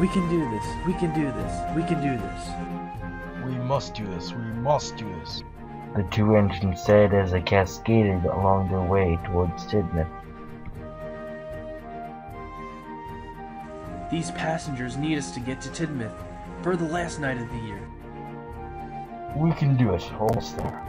We can do this. We can do this. We can do this. We must do this. We must do this. The two engines said as they cascaded along their way towards Tidmouth. These passengers need us to get to Tidmouth for the last night of the year. We can do it. Almost there.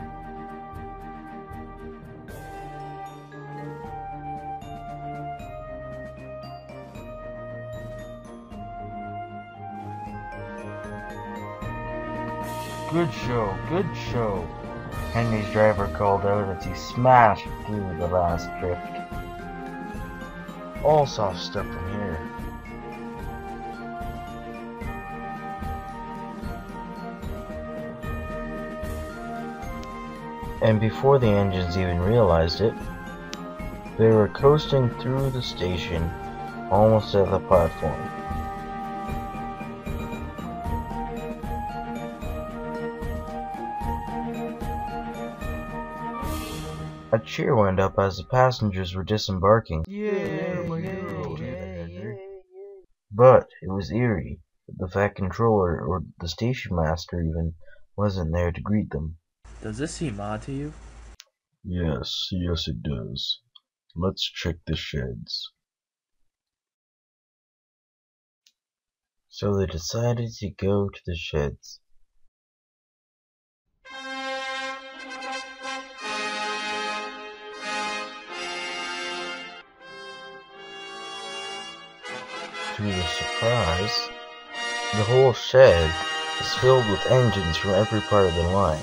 Good show, good show. Henry's driver called out as he smashed through the last drift. All soft stuff from here. And before the engines even realized it, they were coasting through the station, almost at the platform. A cheer went up as the passengers were disembarking. But it was eerie. The fat controller, or the station master even, wasn't there to greet them. Does this seem odd to you? Yes it does. Let's check the sheds. So they decided to go to the sheds. To their surprise, the whole shed was filled with engines from every part of the line.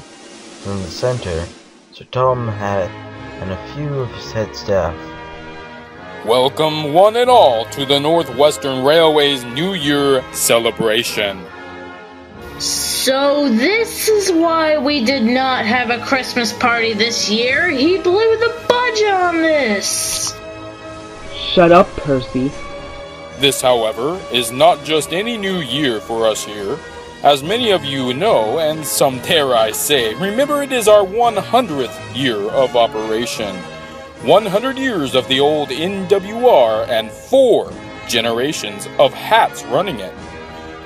From the center, Sir Tom had and a few of his head staff. Welcome one and all to the Northwestern Railway's New Year celebration. So this is why we did not have a Christmas party this year. He blew the budget on this. Shut up, Percy. This, however, is not just any new year for us here. As many of you know, and some dare I say, remember it is our 100th year of operation. 100 years of the old NWR and 4 generations of hats running it.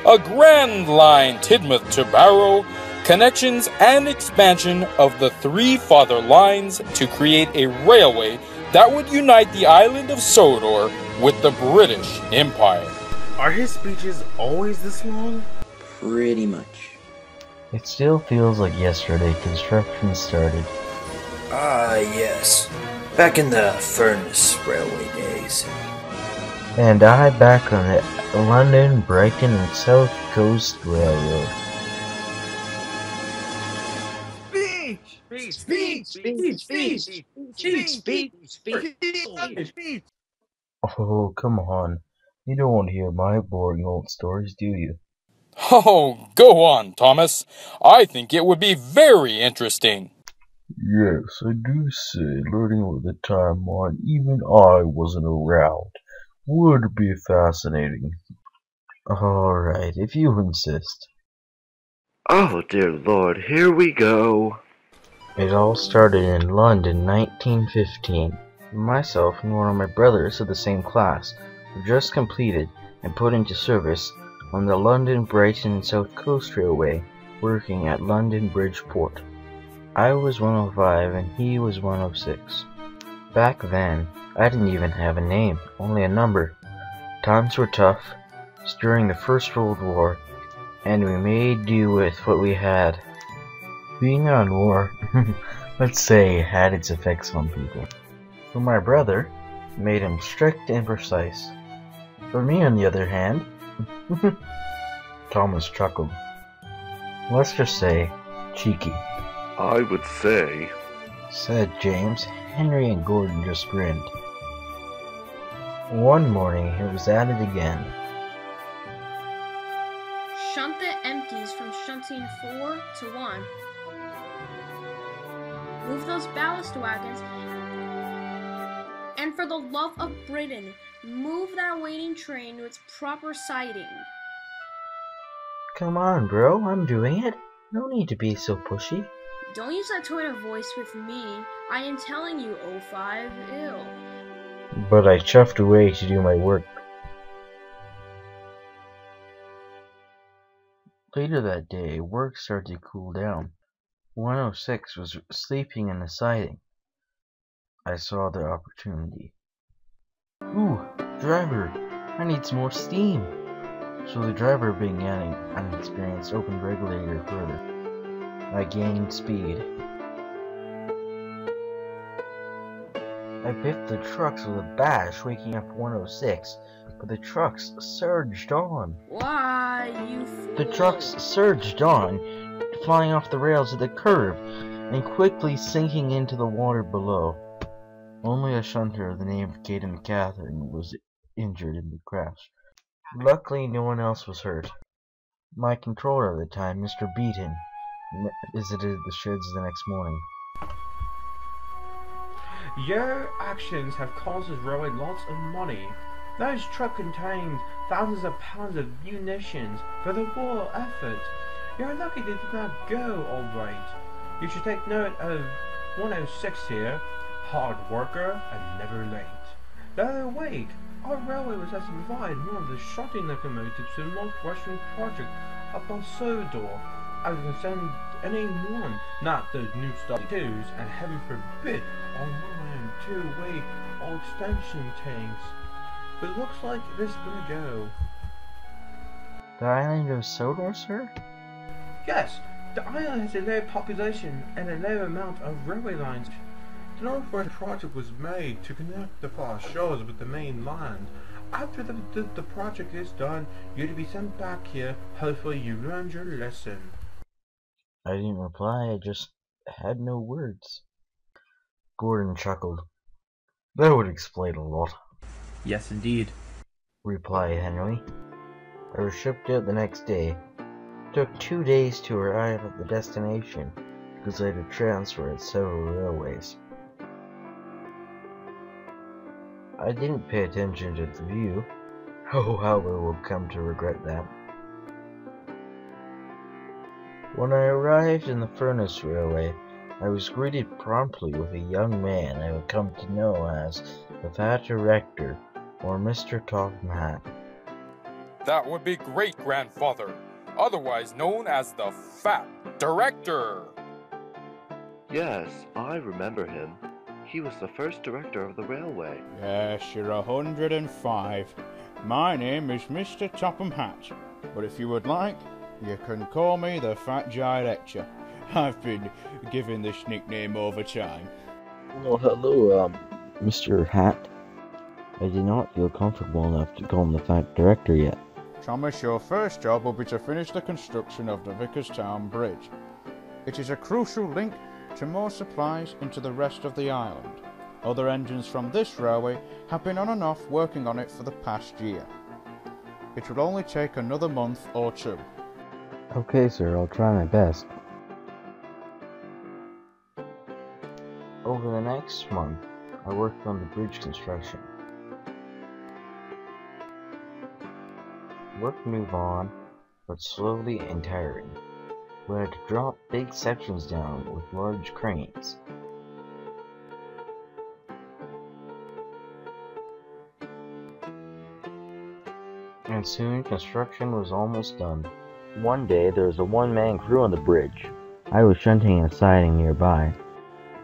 A grand line Tidmouth to Barrow, connections and expansion of the 3 father lines to create a railway that would unite the island of Sodor with the British Empire. Are his speeches always this long? Pretty much. It still feels like yesterday construction started. Ah, yes. Back in the Furnace Railway days. And I back on the London, Brighton and South Coast Railroad. Speech. Oh, come on. You don't want to hear my boring old stories, do you? Oh, go on, Thomas. I think it would be very interesting. Yes, I do say learning about the time when even I wasn't around would be fascinating. Alright, if you insist. Oh dear Lord, here we go. It all started in London 1915. Myself and one of my brothers of the same class were just completed and put into service on the London, Brighton and South Coast Railway, working at London Bridgeport. I was one of 5 and he was one of 6. Back then, I didn't even have a name, only a number. Times were tough. It was during the First World War, and we made do with what we had. Being on war, let's say, had its effects on people. For my brother, it made him strict and precise. For me, on the other hand, Thomas chuckled. Let's just say, cheeky. I would say, said James. Henry and Gordon just grinned. One morning, it was at it again. Shunt the empties from shunting 4 to 1. Move those ballast wagons. And for the love of Britain, move that waiting train to its proper siding. Come on, bro, I'm doing it. No need to be so pushy. Don't use that tone of voice with me. I am telling you, 05, ill. But I chuffed away to do my work. Later that day, work started to cool down. 106 was sleeping in the siding. I saw the opportunity. Ooh, driver, I need some more steam. So the driver, being inexperienced, opened the regulator further. I gained speed. I biffed the trucks with a bash, waking up 106, but the trucks surged on. Why, you fool? The trucks surged on, flying off the rails at the curve, and quickly sinking into the water below. Only a shunter of the name of Kate and Catherine was injured in the crash. Luckily, no one else was hurt. My controller at the time, Mr. Beaton, visited the sheds the next morning. Your actions have cost us railway lots of money. Those trucks contained thousands of pounds of munitions for the war effort. You're lucky they did not go all right. You should take note of 106 here, hard worker and never late. The other week, our railway was asked to provide one of the shutting locomotives to the Northwestern project up on Sodor. I was going to send anyone, not those new stuff 2s, and heaven forbid, on one two-way or extension tanks. But it looks like this is going to go. The island of Sodor, sir? Yes, the island has a low population and a low amount of railway lines. The Northwest project was made to connect the far shores with the main land. After the project is done, you're to be sent back here. Hopefully you learned your lesson. I didn't reply, I just had no words. Gordon chuckled. That would explain a lot. Yes, indeed, replied Henry. I was shipped out the next day. It took 2 days to arrive at the destination because I had to transfer at several railways. I didn't pay attention to the view. Oh, how I will come to regret that. When I arrived in the Furnace Railway, I was greeted promptly with a young man I would come to know as the Fat Director, or Mr. Topham Hatt. That would be great-grandfather, otherwise known as the Fat Director. Yes, I remember him. He was the first director of the railway. Yes, you're 105. My name is Mr. Topham Hatt, but if you would like, you can call me the Fat Director. I've been given this nickname over time. Well, hello, Mr. Hatt. I did not feel comfortable enough to call him the Fat Director yet. Thomas, your first job will be to finish the construction of the Vicarstown Bridge. It is a crucial link to more supplies into the rest of the island. Other engines from this railway have been on and off working on it for the past year. It will only take another month or two. Okay, sir, I'll try my best. Over the next month, I worked on the bridge construction. Work moved on, but slowly and tiring. We had to drop big sections down with large cranes. And soon construction was almost done. One day there was a one-man crew on the bridge. I was shunting a siding nearby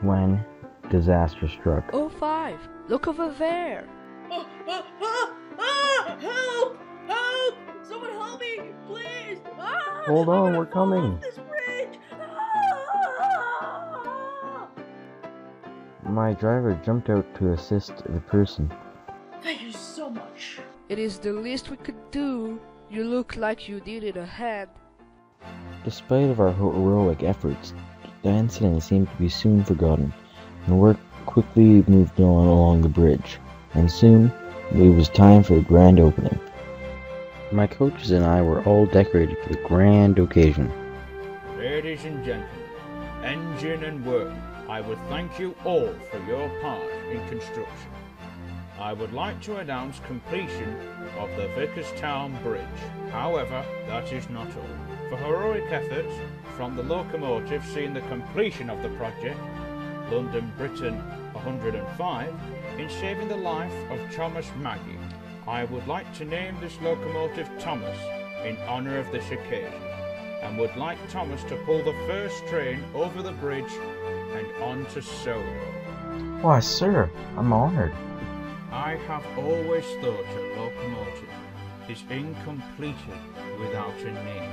when disaster struck. 05, look over there! Help! Help! Someone help me, please! Hold on, we're coming. This bridge! My driver jumped out to assist the person. Thank you so much. It is the least we could do. You look like you needed a hand. Despite of our heroic efforts, the incident seemed to be soon forgotten, and work quickly moved on along the bridge, and soon it was time for the grand opening. My coaches and I were all decorated for the grand occasion. Ladies and gentlemen, engine and workmen, I would thank you all for your part in construction. I would like to announce completion of the Vicarstown Bridge. However, that is not all. For heroic efforts from the locomotive seeing the completion of the project, London Britain 105, in saving the life of Thomas Maggie, I would like to name this locomotive Thomas in honour of this occasion. and would like Thomas to pull the first train over the bridge and onto Sodor. Why, sir, I'm honored. I have always thought a locomotive is incompleted without a name.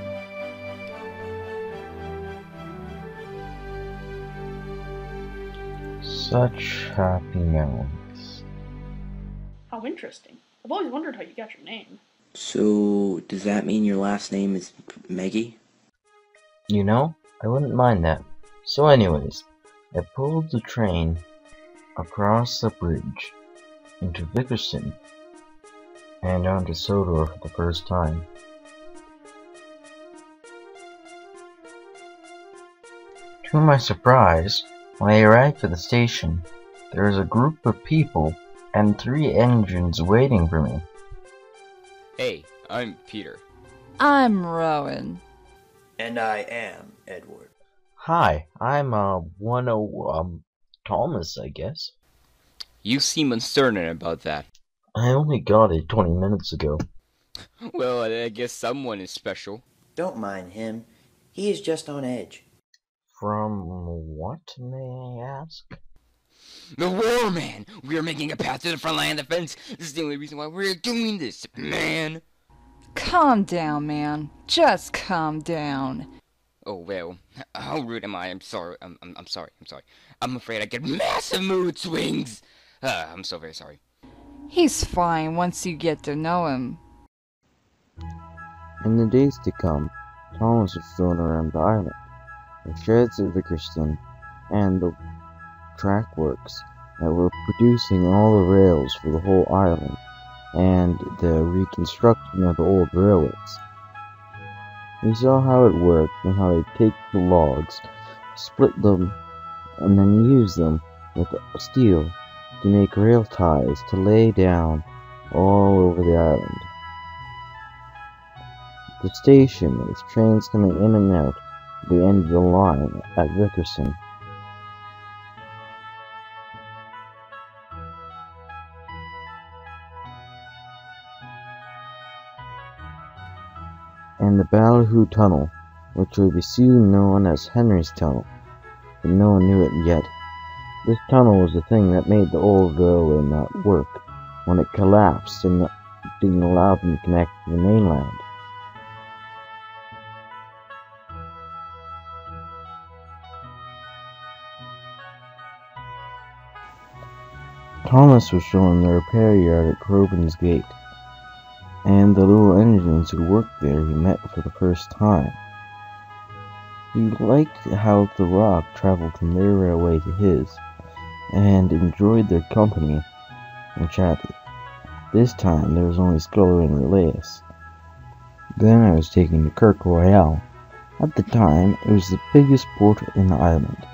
Such happy memories. How interesting. I've always wondered how you got your name. So, does that mean your last name is Maggie? You know, I wouldn't mind that. So anyways, I pulled the train across the bridge into Vickerson and onto Sodor for the first time. To my surprise, when I arrived at the station, there was a group of people and 3 engines waiting for me. Hey, I'm Peter. I'm Rowan. And I am Edward. Hi, I'm Thomas, I guess. You seem uncertain about that. I only got it 20 minutes ago. Well, I guess someone is special. Don't mind him. He is just on edge. From what, may I ask? The war, man! We are making a path to the front line of defense. This is the only reason why we're doing this, man. Calm down, man. Just calm down. Oh, well, how rude am I? I'm sorry. I'm sorry. I'm afraid I get massive mood swings. I'm so very sorry. He's fine once you get to know him. In the days to come, Thomas was thrown around the island. The sheds of Vickerson and the track works that were producing all the rails for the whole island and the reconstruction of the old railways. We saw how it worked and how they take the logs, split them, and then use them with steel to make rail ties to lay down all over the island. The station with trains coming in and out at the end of the line at Vickerson. And the Ballyhoo Tunnel, which would be soon known as Henry's Tunnel, but no one knew it yet. This tunnel was the thing that made the old railway not work when it collapsed and didn't allow them to connect to the mainland. Thomas was shown the repair yard at Crobin's Gate, and the little engines who worked there he met for the first time. He liked how the rock traveled from their railway to his, and enjoyed their company and chatted. This time there was only Skarloey and Relaus. Then I was taken to Kirk Royale. At the time, it was the biggest port in the island.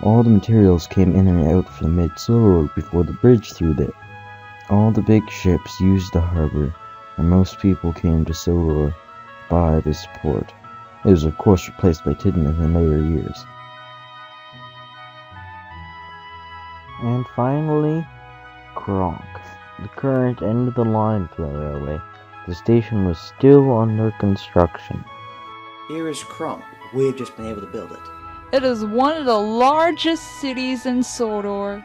All the materials came in and out from mid-Sodor before the bridge through there. All the big ships used the harbor, and most people came to Sodor by this port. It was of course replaced by Tidmouth in later years. And finally, Kronk, the current end of the line for the railway. The station was still under construction. Here is Kronk. We've just been able to build it. It is one of the largest cities in Sodor.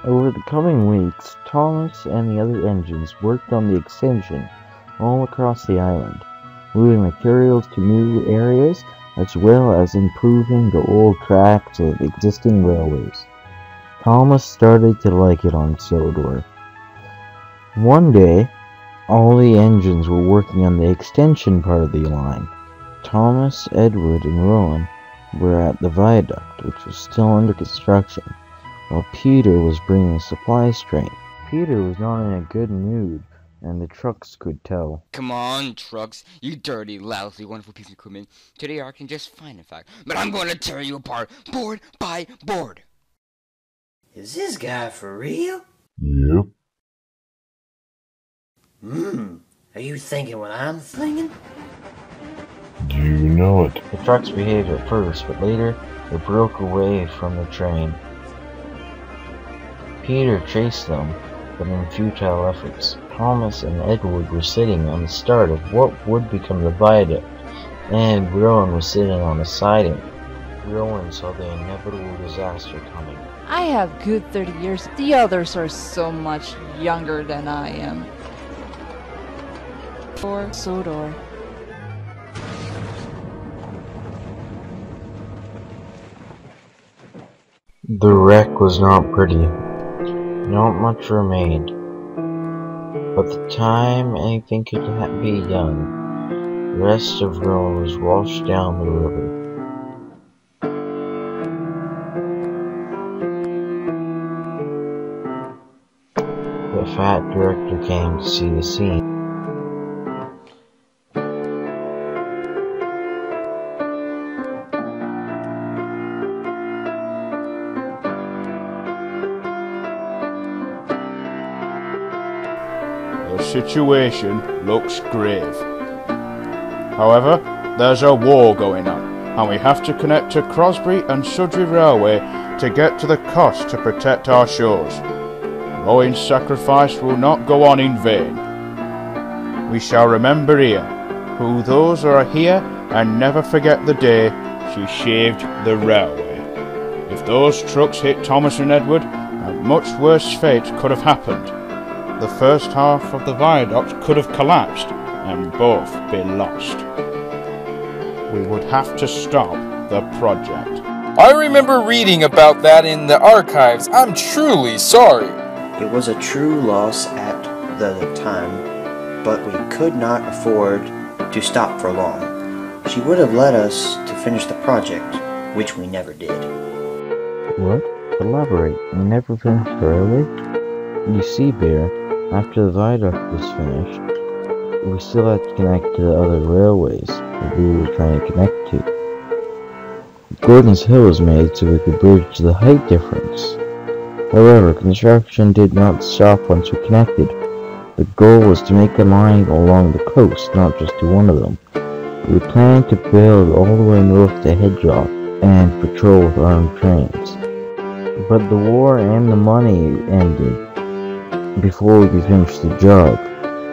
Over the coming weeks, Thomas and the other engines worked on the extension all across the island, moving materials to new areas as well as improving the old tracks of existing railways. Thomas started to like it on Sodor. One day, all the engines were working on the extension part of the line. Thomas, Edward, and Rowan were at the Viaduct, which was still under construction, while Peter was bringing a supplies train. Peter was not in a good mood, and the trucks could tell. Come on, trucks, you dirty, lousy, wonderful piece of equipment. Today are acting just fine, in fact, but I'm going to tear you apart, board by board. Is this guy for real? Yep. Are you thinking what I'm thinking? Do you know it? The trucks behaved at first, but later they broke away from the train. Peter chased them, but in futile efforts. Thomas and Edward were sitting on the start of what would become the Viaduct, and Rowan was sitting on a siding. Rowan saw the inevitable disaster coming. I have good 30 years. The others are so much younger than I am. For Sodor. The wreck was not pretty. Not much remained. But the time anything could be done, the rest of Rome was washed down the river. The fat director came to see the scene. The situation looks grave. However, there's a war going on, and we have to connect to Crosby and Sudbury Railway to get to the coast to protect our shores. Rowan's sacrifice will not go on in vain. We shall remember here who those are here and never forget the day she shaved the railway. If those trucks hit Thomas and Edward, a much worse fate could have happened. The first half of the viaduct could have collapsed and both be lost. We would have to stop the project. I remember reading about that in the archives. I'm truly sorry. It was a true loss at the time, but we could not afford to stop for long. She would have let us to finish the project, which we never did. What? Elaborate. We never finished the railway? You see, Bear, after the viaduct was finished, we still had to connect to the other railways that we were trying to connect to. Gordon's Hill was made so we could bridge the height difference. However, construction did not stop once we connected. The goal was to make a line along the coast, not just to one of them. We planned to build all the way north to Hedgehog and patrol with armed trains. But the war and the money ended before we could finish the job.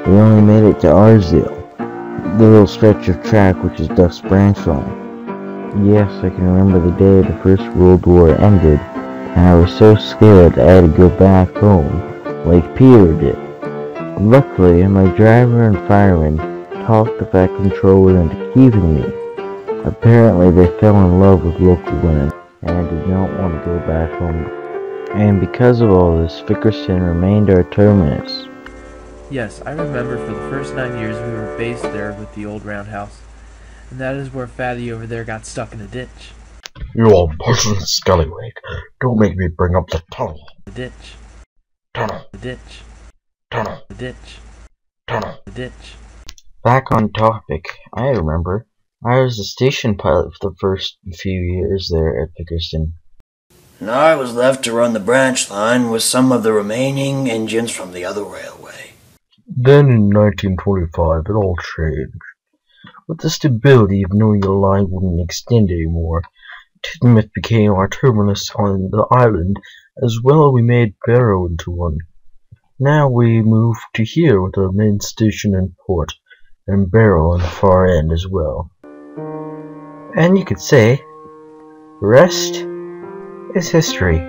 We only made it to Arsdale, the little stretch of track which is Duff's branch line. Yes, I can remember the day the First World War ended, and I was so scared I had to go back home, like Peter did. Luckily, my driver and fireman talked the Fat Controller into keeping me. Apparently they fell in love with local women, and I did not want to go back home. And because of all this, Vickerston remained our terminus. Yes, I remember for the first 9 years we were based there with the old roundhouse. And that is where Fatty over there got stuck in a ditch. You unpleasant scallywag. Don't make me bring up the tunnel. The ditch. Tunnel. The ditch. Tunnel. The ditch. Tunnel. The ditch. Back on topic, I remember. I was the station pilot for the first few years there at Vickerston. And I was left to run the branch line with some of the remaining engines from the other railway. Then in 1925 it all changed. With the stability of knowing the line wouldn't extend anymore, Tidmouth became our terminus on the island. As well, we made Barrow into one. Now we moved to here with our main station and port, and Barrow on the far end as well. And you could say, the rest is history.